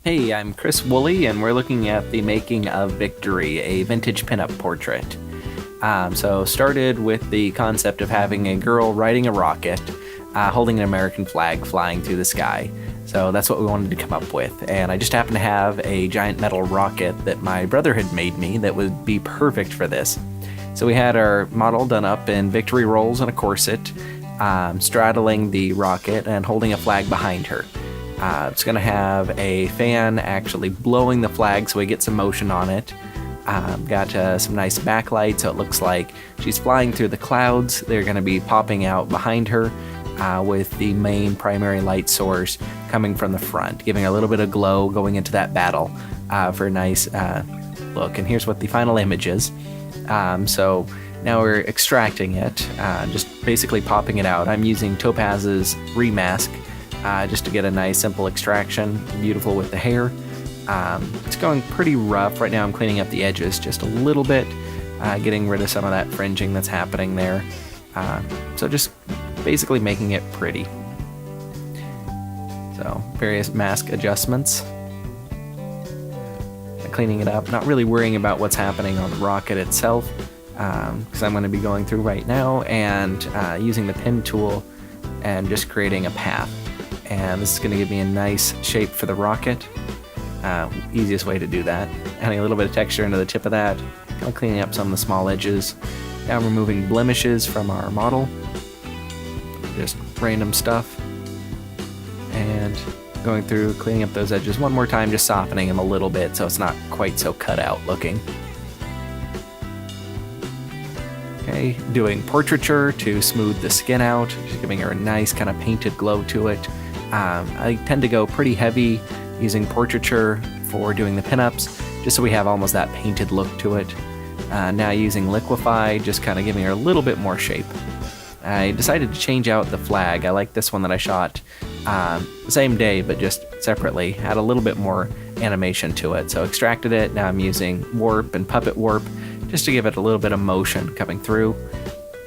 Hey, I'm Chris Wooley, and we're looking at the making of Victory, a vintage pinup portrait. So started with the concept of having a girl riding a rocket, holding an American flag flying through the sky. So that's what we wanted to come up with, and I just happened to have a giant metal rocket that my brother had made me that would be perfect for this. So we had our model done up in Victory rolls and a corset, straddling the rocket and holding a flag behind her. It's going to have a fan actually blowing the flag so we get some motion on it. Got some nice backlight so it looks like she's flying through the clouds. They're going to be popping out behind her with the main primary light source coming from the front, giving a little bit of glow going into that battle for a nice look. And here's what the final image is. So now we're extracting it, just basically popping it out. I'm using Topaz's Remask just to get a nice simple extraction, beautiful with the hair. It's going pretty rough. Right now I'm cleaning up the edges just a little bit, getting rid of some of that fringing that's happening there. So just basically making it pretty. So various mask adjustments. Cleaning it up, not really worrying about what's happening on the rocket itself, because I'm going to be going through right now and using the pen tool and just creating a path. And this is going to give me a nice shape for the rocket. Easiest way to do that. Adding a little bit of texture into the tip of that, kind of cleaning up some of the small edges. Now removing blemishes from our model. Just random stuff. And going through, cleaning up those edges one more time, just softening them a little bit so it's not quite so cut out looking. Okay, doing portraiture to smooth the skin out, just giving her a nice kind of painted glow to it. I tend to go pretty heavy using portraiture for doing the pinups, just so we have almost that painted look to it. Now using liquify, just kind of giving her a little bit more shape. I decided to change out the flag. I like this one that I shot the same day, but just separately. Had a little bit more animation to it. So extracted it. Now I'm using warp and puppet warp just to give it a little bit of motion coming through.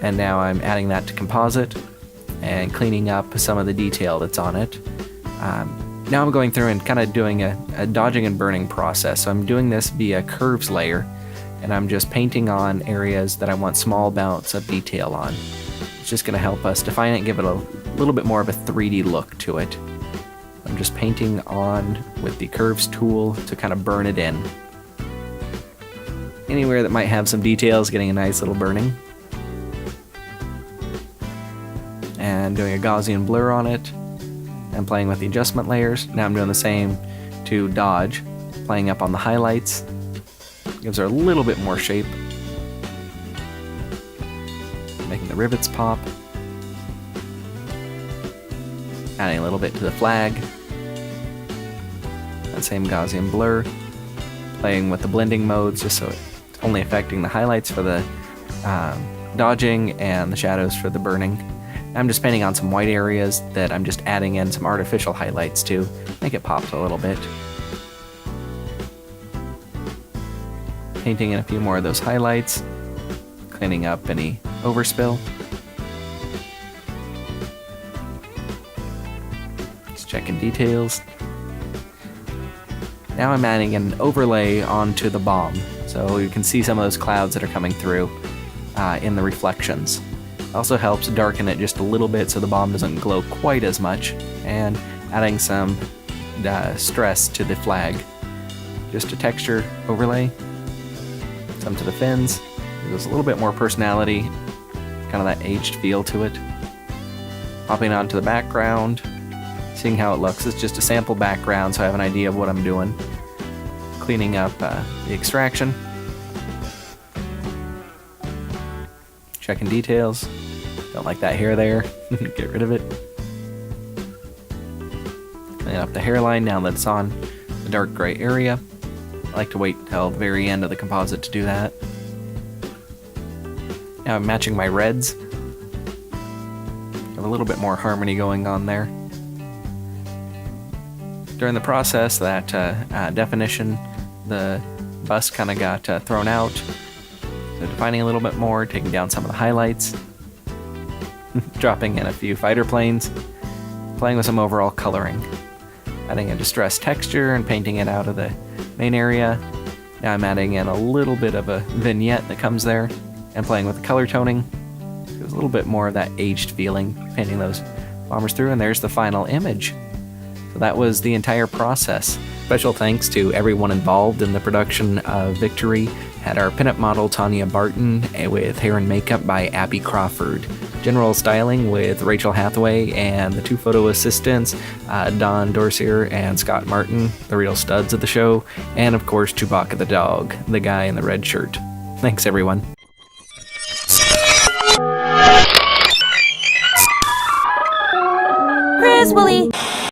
And now I'm adding that to composite and cleaning up some of the detail that's on it. Now I'm going through and kind of doing a dodging and burning process. So I'm doing this via curves layer, and I'm just painting on areas that I want small bouts of detail on. It's just going to help us define it and give it a little bit more of a 3D look to it. I'm just painting on with the curves tool to kind of burn it in. Anywhere that might have some details, getting a nice little burning. And doing a Gaussian blur on it and playing with the adjustment layers. Now I'm doing the same to dodge, playing up on the highlights. Gives her a little bit more shape. Making the rivets pop. Adding a little bit to the flag. That same Gaussian blur. Playing with the blending modes just so it's only affecting the highlights for the dodging and the shadows for the burning. I'm just painting on some white areas that I'm just adding in some artificial highlights to make it pop a little bit. Painting in a few more of those highlights. Cleaning up any overspill. Just checking details. Now I'm adding an overlay onto the bomb, so you can see some of those clouds that are coming through in the reflections. Also helps darken it just a little bit so the bomb doesn't glow quite as much, and adding some stress to the flag. Just a texture overlay. Some to the fins. There's a little bit more personality, kind of that aged feel to it. Popping onto the background, seeing how it looks. It's just a sample background so I have an idea of what I'm doing. Cleaning up the extraction. Checking details. Don't like that hair there. Get rid of it. Cleaning up the hairline now that it's on the dark gray area. I like to wait till the very end of the composite to do that. Now I'm matching my reds. Have a little bit more harmony going on there. During the process, that definition, the bust kind of got thrown out. So defining a little bit more, taking down some of the highlights. Dropping in a few fighter planes. Playing with some overall coloring. adding a distressed texture and painting it out of the main area. Now I'm adding in a little bit of a vignette that comes there and playing with the color toning. There's a little bit more of that aged feeling, painting those bombers through, and there's the final image. So that was the entire process. Special thanks to everyone involved in the production of Victory. Had our pinup model Tanya Barton with hair and makeup by Abby Crawford. General styling with Rachel Hathaway and the two photo assistants, Don Dorsier and Scott Martin, the real studs of the show, and of course Chewbacca the dog, the guy in the red shirt. Thanks everyone. Chris Wooley.